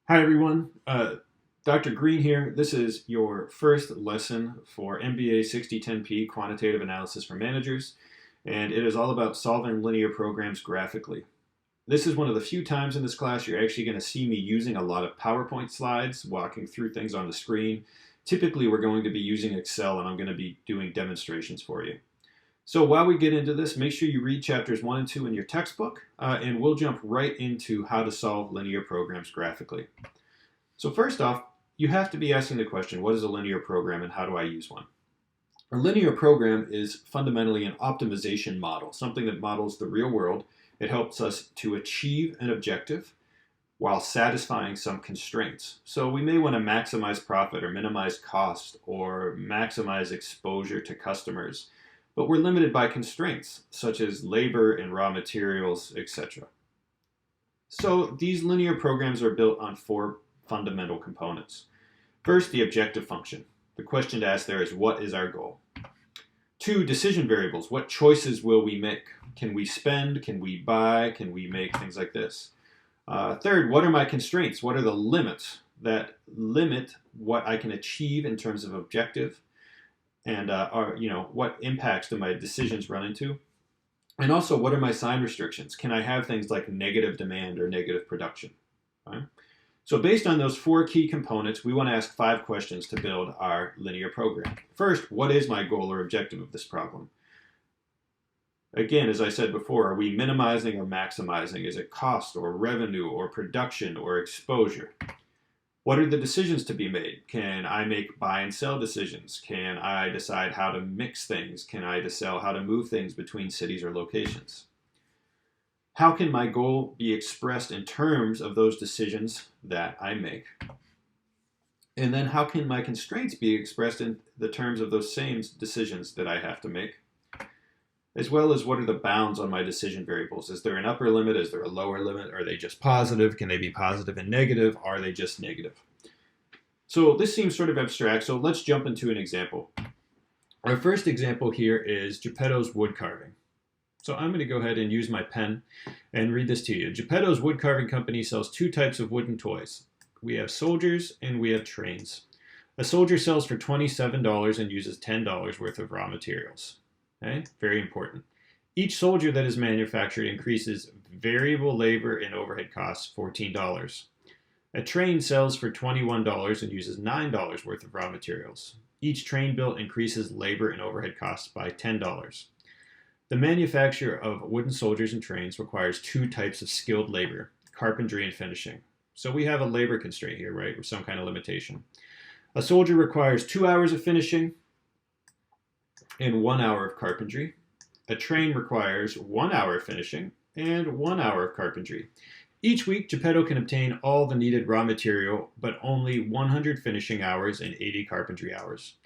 Hi everyone, Dr. Green here. This is your first lesson for MBA 6010P Quantitative Analysis for Managers, and it is all about solving linear programs graphically. This is one of the few times in this class you're actually going to see me using a lot of PowerPoint slides, walking through things on the screen. Typically we're going to be using Excel and I'm going to be doing demonstrations for you. So while we get into this, make sure you read chapters 1 and 2 in your textbook, and we'll jump right into how to solve linear programs graphically. So first off, you have to be asking the question, what is a linear program and how do I use one? A linear program is fundamentally an optimization model, something that models the real world. It helps us to achieve an objective while satisfying some constraints. So we may want to maximize profit or minimize cost or maximize exposure to customers, but we're limited by constraints such as labor and raw materials, etc. So these linear programs are built on four fundamental components. First, the objective function. The question to ask there is, what is our goal? Two, decision variables. What choices will we make? Can we spend? Can we buy? Can we make things like this? Third, what are my constraints? What are the limits that limit what I can achieve in terms of objective? And what impacts do my decisions run into? And also, what are my sign restrictions? Can I have things like negative demand or negative production? Right? So based on those four key components, we want to ask 5 questions to build our linear program. First, what is my goal or objective of this problem? Again, as I said before, are we minimizing or maximizing? Is it cost or revenue or production or exposure? What are the decisions to be made? Can I make buy and sell decisions? Can I decide how to mix things? Can I decide how to move things between cities or locations? How can my goal be expressed in terms of those decisions that I make? And then how can my constraints be expressed in the terms of those same decisions that I have to make? As well as what are the bounds on my decision variables? Is there an upper limit? Is there a lower limit? Are they just positive? Can they be positive and negative? Are they just negative? So this seems sort of abstract, so let's jump into an example. Our first example here is Geppetto's wood carving. So I'm going to go ahead and use my pen and read this to you. Geppetto's Wood Carving Company sells 2 types of wooden toys. We have soldiers and we have trains. A soldier sells for $27 and uses $10 worth of raw materials. Okay? Very important. Each soldier that is manufactured increases variable labor and overhead costs $14. A train sells for $21 and uses $9 worth of raw materials. Each train built increases labor and overhead costs by $10. The manufacture of wooden soldiers and trains requires 2 types of skilled labor, carpentry and finishing. So we have a labor constraint here, right, or some kind of limitation. A soldier requires 2 hours of finishing and 1 hour of carpentry. A train requires 1 hour of finishing and 1 hour of carpentry. Each week, Geppetto can obtain all the needed raw material, but only 100 finishing hours and 80 carpentry hours.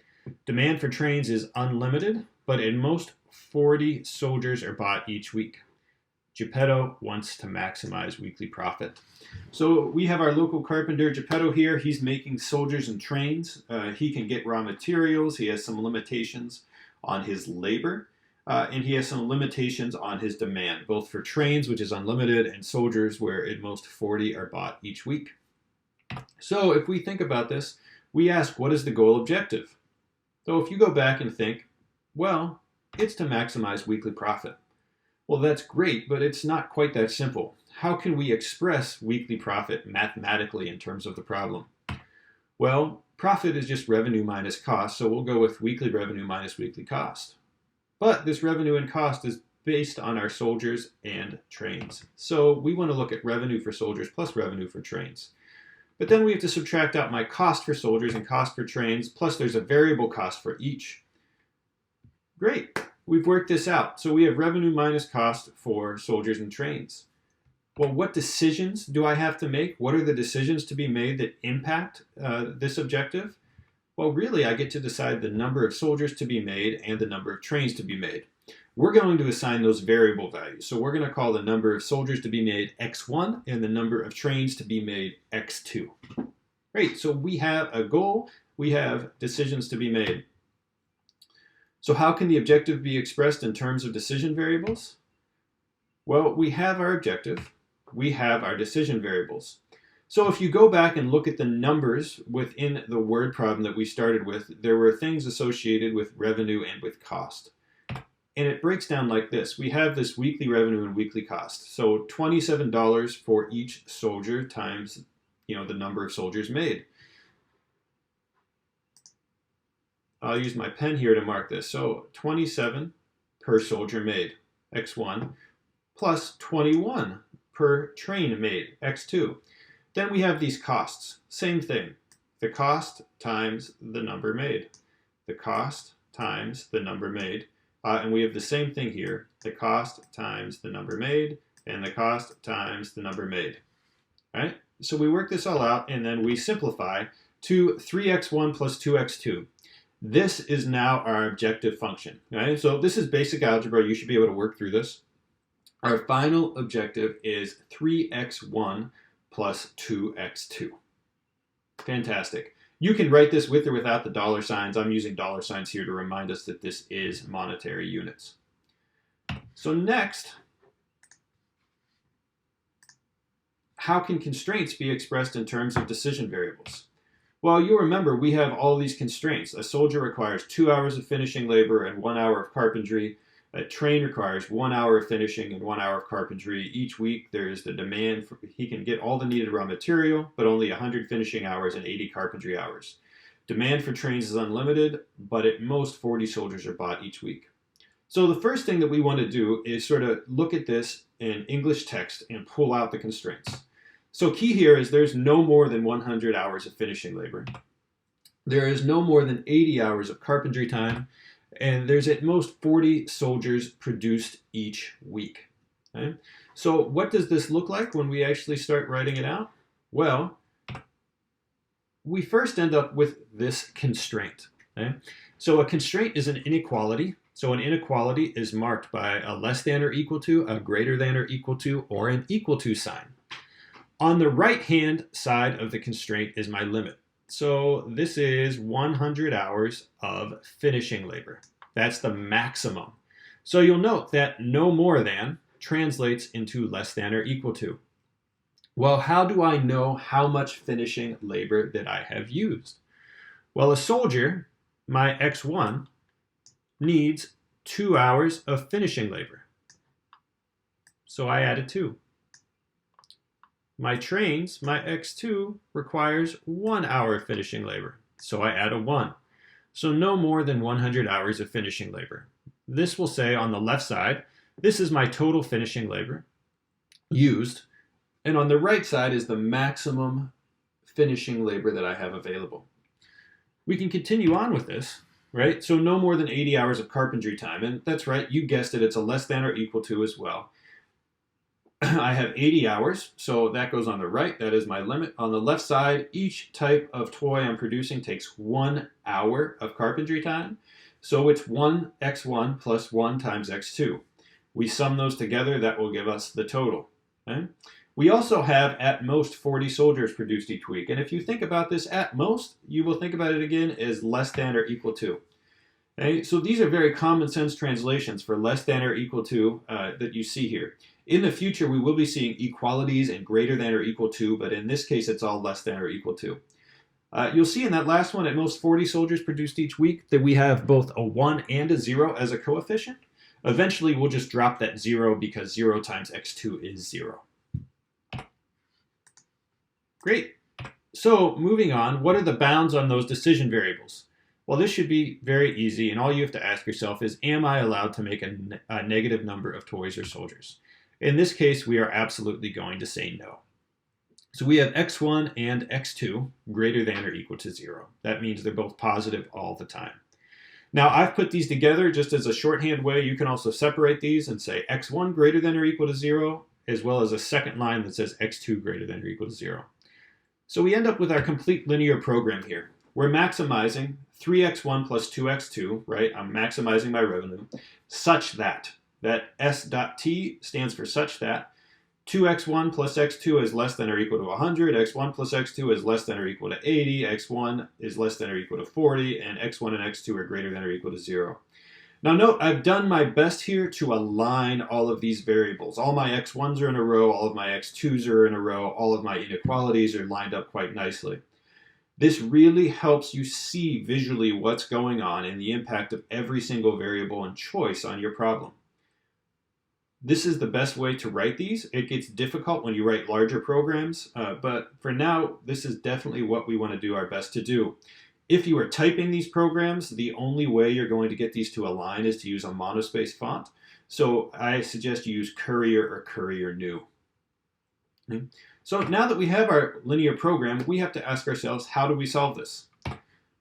Demand for trains is unlimited, but at most 40 soldiers are bought each week. Geppetto wants to maximize weekly profit. So we have our local carpenter Geppetto here. He's making soldiers and trains. He can get raw materials. He has some limitations on his labor. And he has some limitations on his demand, both for trains, which is unlimited, and soldiers, where at most 40 are bought each week. So if we think about this, we ask, what is the goal objective? So if you go back and think, well, it's to maximize weekly profit. Well, that's great, but it's not quite that simple. How can we express weekly profit mathematically in terms of the problem? Well, profit is just revenue minus cost, so we'll go with weekly revenue minus weekly cost. But this revenue and cost is based on our soldiers and trains. So we want to look at revenue for soldiers plus revenue for trains. But then we have to subtract out my cost for soldiers and cost for trains, plus there's a variable cost for each. Great, we've worked this out. So we have revenue minus cost for soldiers and trains. Well, what decisions do I have to make? What are the decisions to be made that impact this objective? Well, really, I get to decide the number of soldiers to be made and the number of trains to be made. We're going to assign those variable values. So we're going to call the number of soldiers to be made x1 and the number of trains to be made x2. Great, so we have a goal, we have decisions to be made. So how can the objective be expressed in terms of decision variables? Well, we have our objective, we have our decision variables. So if you go back and look at the numbers within the word problem that we started with, there were things associated with revenue and with cost. And it breaks down like this. We have this weekly revenue and weekly cost. So $27 for each soldier times, the number of soldiers made. I'll use my pen here to mark this. So 27 per soldier made, X1, plus 21 per train made, X2. Then we have these costs. Same thing. The cost times the number made. The cost times the number made. And we have the same thing here. The cost times the number made, and the cost times the number made. All right? So we work this all out, and then we simplify to 3x1 plus 2x2. This is now our objective function. Right? So this is basic algebra. You should be able to work through this. Our final objective is 3x1 plus 2x2. Fantastic. You can write this with or without the dollar signs. I'm using dollar signs here to remind us that this is monetary units. So next, how can constraints be expressed in terms of decision variables? Well, you'll remember we have all these constraints. A soldier requires 2 hours of finishing labor and 1 hour of carpentry. A train requires 1 hour of finishing and 1 hour of carpentry. Each week there is the demand for, he can get all the needed raw material, but only 100 finishing hours and 80 carpentry hours. Demand for trains is unlimited, but at most 40 soldiers are bought each week. So the first thing that we want to do is sort of look at this in English text and pull out the constraints. So key here is there's no more than 100 hours of finishing labor. There is no more than 80 hours of carpentry time. And there's at most 40 soldiers produced each week. Okay? So what does this look like when we actually start writing it out? Well, we first end up with this constraint. Okay? So a constraint is an inequality. So an inequality is marked by a less than or equal to, a greater than or equal to, or an equal to sign. On the right-hand side of the constraint is my limit. So this is 100 hours of finishing labor. That's the maximum. So you'll note that no more than translates into less than or equal to. Well, how do I know how much finishing labor that I have used? Well, a soldier, my X1, needs 2 hours of finishing labor. So I added 2. My trains, my X2, requires 1 hour of finishing labor, so I add a 1. So no more than 100 hours of finishing labor. This will say on the left side, this is my total finishing labor used, and on the right side is the maximum finishing labor that I have available. We can continue on with this, right? So no more than 80 hours of carpentry time, and that's right, you guessed it, it's a less than or equal to as well. I have 80 hours, so that goes on the right. That is my limit. On the left side, each type of toy I'm producing takes 1 hour of carpentry time. So it's 1x1 plus 1 times x2. We sum those together, that will give us the total. Okay? We also have at most 40 soldiers produced each week. And if you think about this at most, you will think about it again as less than or equal to. Okay? So these are very common sense translations for less than or equal to that you see here. In the future, we will be seeing equalities and greater than or equal to, but in this case, it's all less than or equal to. You'll see in that last one, at most 40 soldiers produced each week, that we have both a 1 and a 0 as a coefficient. Eventually, we'll just drop that 0 because 0 times x2 is 0. Great. So moving on, what are the bounds on those decision variables? Well, this should be very easy, and all you have to ask yourself is, am I allowed to make a negative number of toys or soldiers? In this case, we are absolutely going to say no. So we have x1 and x2 greater than or equal to 0. That means they're both positive all the time. Now, I've put these together just as a shorthand way. You can also separate these and say x1 greater than or equal to 0, as well as a second line that says x2 greater than or equal to 0. So we end up with our complete linear program here. We're maximizing 3x1 plus 2x2, right? I'm maximizing my revenue, such that S.T stands for such that 2x1 plus x2 is less than or equal to 100, x1 plus x2 is less than or equal to 80, x1 is less than or equal to 40, and x1 and x2 are greater than or equal to 0. Now note, I've done my best here to align all of these variables. All my x1s are in a row, all of my x2s are in a row, all of my inequalities are lined up quite nicely. This really helps you see visually what's going on and the impact of every single variable and choice on your problem. This is the best way to write these. It gets difficult when you write larger programs, but for now, this is definitely what we want to do our best to do. If you are typing these programs, the only way you're going to get these to align is to use a monospace font. So I suggest you use Courier or Courier New. Okay. So now that we have our linear program, we have to ask ourselves, how do we solve this?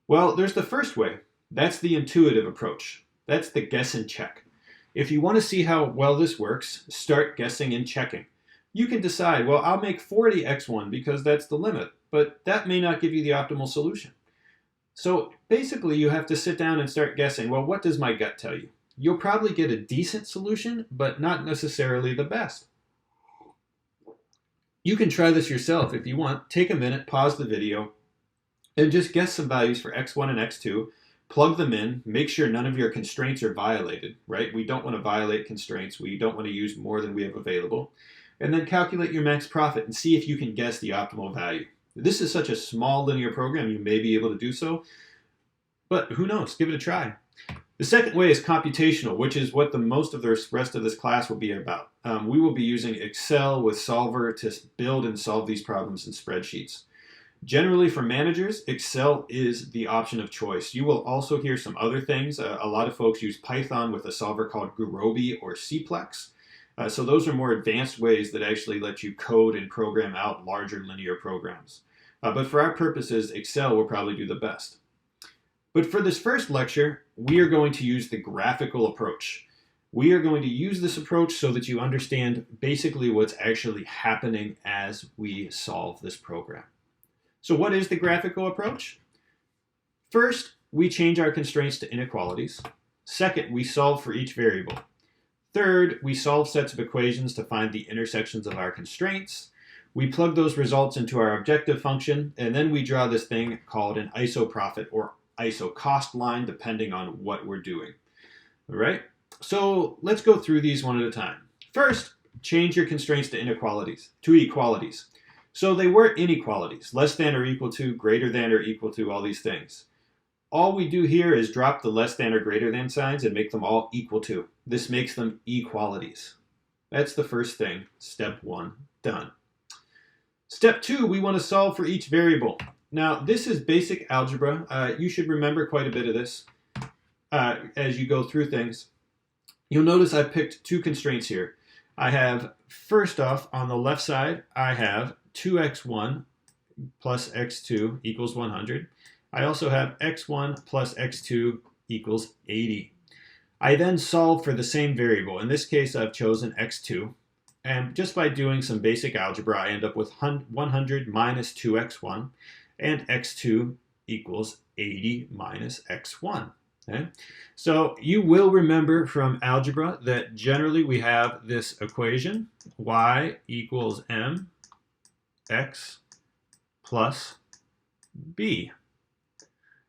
Well, there's the first way. That's the intuitive approach. That's the guess and check. If you want to see how well this works, start guessing and checking. You can decide, well, I'll make 40x1 because that's the limit, but that may not give you the optimal solution. So basically, you have to sit down and start guessing, well, what does my gut tell you? You'll probably get a decent solution, but not necessarily the best. You can try this yourself if you want. Take a minute, pause the video, and just guess some values for x1 and x2. Plug them in, make sure none of your constraints are violated, right? We don't want to violate constraints. We don't want to use more than we have available. And then calculate your max profit and see if you can guess the optimal value. This is such a small linear program, you may be able to do so, but who knows? Give it a try. The second way is computational, which is what the most of the rest of this class will be about. We will be using Excel with Solver to build and solve these problems in spreadsheets. Generally, for managers, Excel is the option of choice. You will also hear some other things. A lot of folks use Python with a solver called Gurobi or Cplex. So those are more advanced ways that actually let you code and program out larger linear programs. But for our purposes, Excel will probably do the best. But for this first lecture, we are going to use the graphical approach. We are going to use this approach so that you understand basically what's actually happening as we solve this program. So what is the graphical approach? First, we change our constraints to inequalities. Second, we solve for each variable. Third, we solve sets of equations to find the intersections of our constraints. We plug those results into our objective function, and then we draw this thing called an isoprofit or isocost line, depending on what we're doing. All right, so let's go through these one at a time. First, change your constraints to inequalities, to equalities. So they were inequalities, less than or equal to, greater than or equal to, all these things. All we do here is drop the less than or greater than signs and make them all equal to. This makes them equalities. That's the first thing. Step one, done. Step two, we want to solve for each variable. Now, this is basic algebra. You should remember quite a bit of this as you go through things. You'll notice I picked two constraints here. I have, first off, on the left side, I have 2x1 plus x2 equals 100. I also have x1 plus x2 equals 80. I then solve for the same variable. In this case, I've chosen x2. And just by doing some basic algebra, I end up with 100 minus 2x1. And x2 equals 80 minus x1. Okay? So you will remember from algebra that generally we have this equation, y equals mx plus b.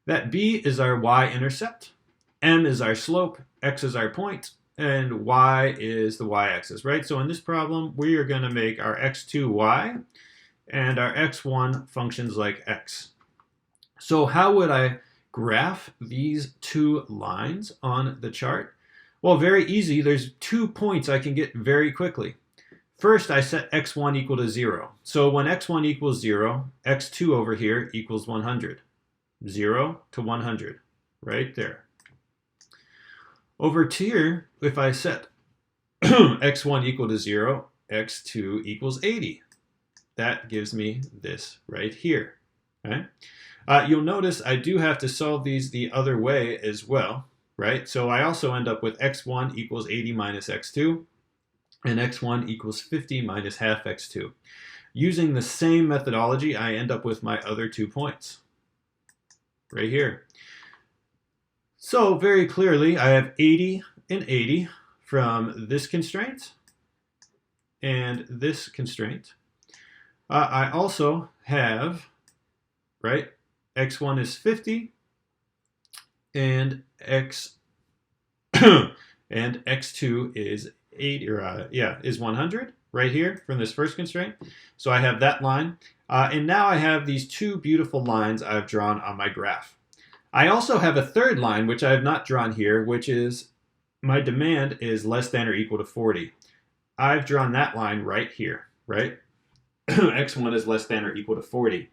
That b is our y-intercept, m is our slope, x is our point, and y is the y-axis, right? So in this problem, we are going to make our x2 y, and our x1 functions like x. So how would I graph these two lines on the chart? Well, very easy. There's 2 points I can get very quickly. First, I set x1 equal to 0. So when x1 equals 0, x2 over here equals 100. 0 to 100, right there. Over here, if I set x1 equal to 0, x2 equals 80. That gives me this right here. Okay? You'll notice I do have to solve these the other way as well, right? So I also end up with x1 equals 80 minus x2, and x1 equals 50 minus half x2. Using the same methodology, I end up with my other 2 points right here. So very clearly, I have 80 and 80 from this constraint and this constraint. I also have, right, x1 is 50 and x2 and x2 is 100 right here from this first constraint. So I have that line. And now I have these two beautiful lines I've drawn on my graph. I also have a third line, which I have not drawn here, which is my demand is less than or equal to 40. I've drawn that line right here, right? x1 is less than or equal to 40.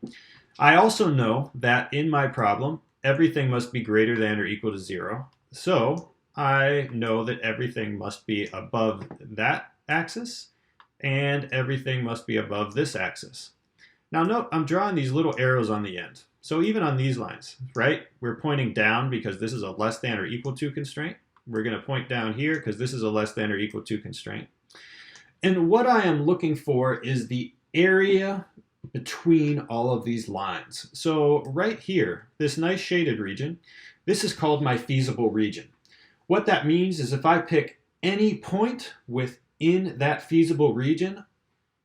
I also know that in my problem, everything must be greater than or equal to 0. So I know that everything must be above that axis, and everything must be above this axis. Now note, I'm drawing these little arrows on the end. So even on these lines, right, we're pointing down because this is a less than or equal to constraint. We're going to point down here because this is a less than or equal to constraint. And what I am looking for is the area between all of these lines. So right here, this nice shaded region, this is called my feasible region. What that means is if I pick any point within that feasible region,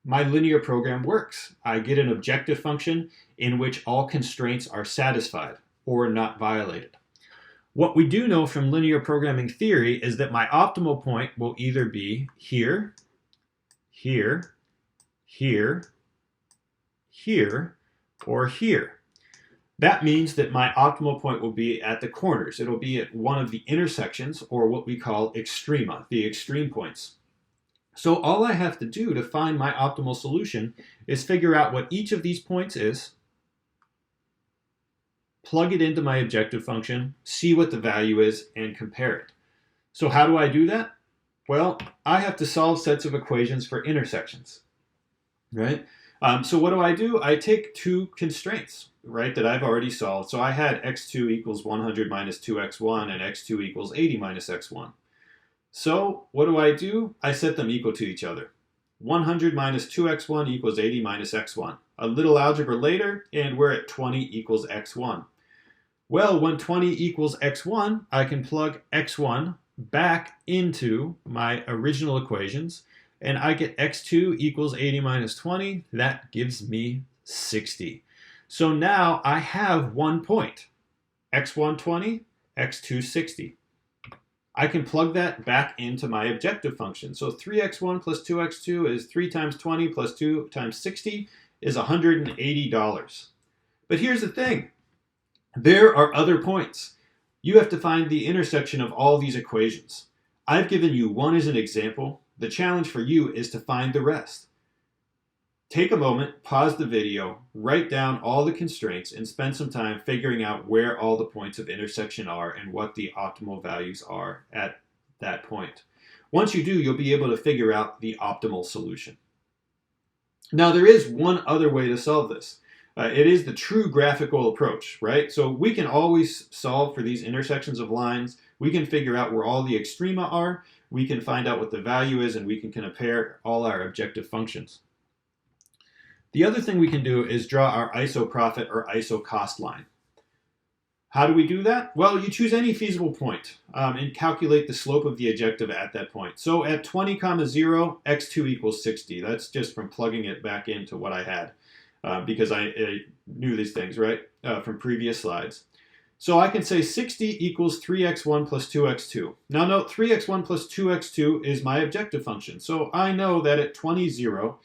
my linear program works. I get an objective function in which all constraints are satisfied or not violated. What we do know from linear programming theory is that my optimal point will either be here, here, here, here, or here. That means that my optimal point will be at the corners. It'll be at one of the intersections, or what we call extrema, the extreme points. So all I have to do to find my optimal solution is figure out what each of these points is, plug it into my objective function, see what the value is, and compare it. So how do I do that? Well, I have to solve sets of equations for intersections, right? So what do? I take two constraints, right, that I've already solved. So I had x2 equals 100 minus 2x1 and x2 equals 80 minus x1. So what do? I set them equal to each other. 100 minus 2x1 equals 80 minus x1. A little algebra later, and we're at 20 equals x1. Well, when 20 equals x1, I can plug x1 back into my original equations, and I get x2 equals 80 minus 20. That gives me 60. So now I have 1 point, x1 20, x2 60. I can plug that back into my objective function. So 3x1 plus 2x2 is 3 times 20 plus 2 times 60 is $180. But here's the thing. There are other points. You have to find the intersection of all these equations. I've given you one as an example. The challenge for you is to find the rest. Take a moment, pause the video, write down all the constraints, and spend some time figuring out where all the points of intersection are and what the optimal values are at that point. Once you do, you'll be able to figure out the optimal solution. Now, there is one other way to solve this. It is the true graphical approach, right? So we can always solve for these intersections of lines. We can figure out where all the extrema are. We can find out what the value is, and we can compare all our objective functions. The other thing we can do is draw our ISO profit or ISO cost line. How do we do that? Well, you choose any feasible point and calculate the slope of the objective at that point. So at 20, 0, x2 equals 60. That's just from plugging it back into what I had because I knew these things, right, from previous slides. So I can say 60 equals 3x1 plus 2x2. Now note, 3x1 plus 2x2 is my objective function. So I know that at 20, 0,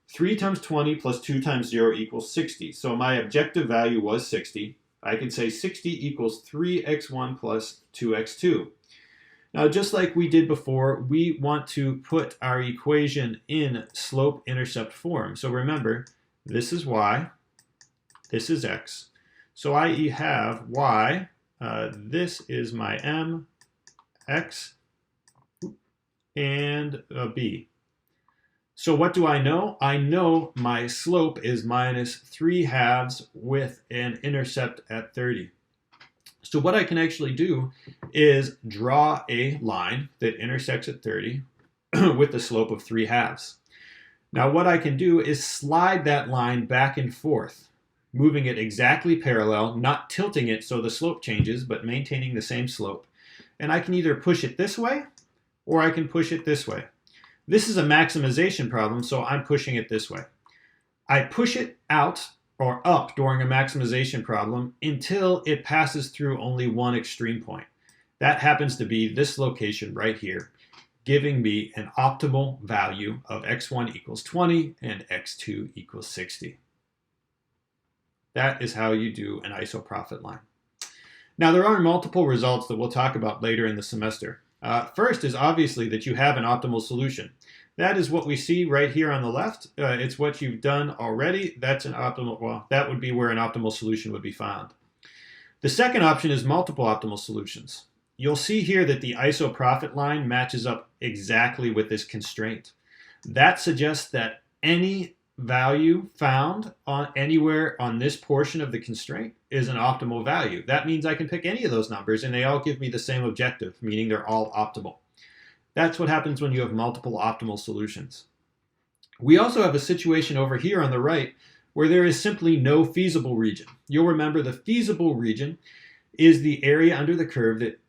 3 times 20 plus 2 times 0 equals 60. So my objective value was 60. I can say 60 equals 3x1 plus 2x2. Now, just like we did before, we want to put our equation in slope-intercept form. So remember, this is y, this is x. So I have y, this is my m, x, and b. So what do I know? I know my slope is minus 3/2 with an intercept at 30. So what I can actually do is draw a line that intersects at 30 with the slope of 3/2. Now what I can do is slide that line back and forth, moving it exactly parallel, not tilting it so the slope changes, but maintaining the same slope. And I can either push it this way, or I can push it this way. This is a maximization problem, so I'm pushing it this way. I push it out or up during a maximization problem until it passes through only one extreme point. That happens to be this location right here, giving me an optimal value of x1 equals 20 and x2 equals 60. That is how you do an isoprofit line. Now, there are multiple results that we'll talk about later in the semester. First is obviously that you have an optimal solution. That is what we see right here on the left. It's what you've done already. That's an optimal, well, that would be where an optimal solution would be found. The second option is multiple optimal solutions. You'll see here that the isoprofit line matches up exactly with this constraint. That suggests that any value found anywhere on this portion of the constraint is an optimal value. That means I can pick any of those numbers and they all give me the same objective, meaning they're all optimal. That's what happens when you have multiple optimal solutions. We also have a situation over here on the right where there is simply no feasible region. You'll remember the feasible region is the area under the curve that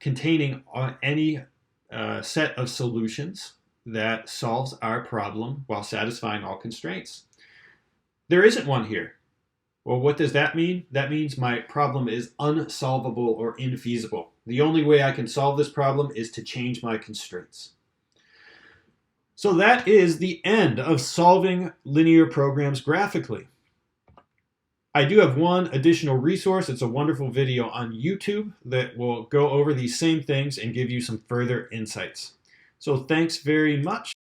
containing any set of solutions that solves our problem while satisfying all constraints. There isn't one here. Well, what does that mean? That means my problem is unsolvable or infeasible. The only way I can solve this problem is to change my constraints. So that is the end of solving linear programs graphically. I do have one additional resource. It's a wonderful video on YouTube that will go over these same things and give you some further insights. So thanks very much.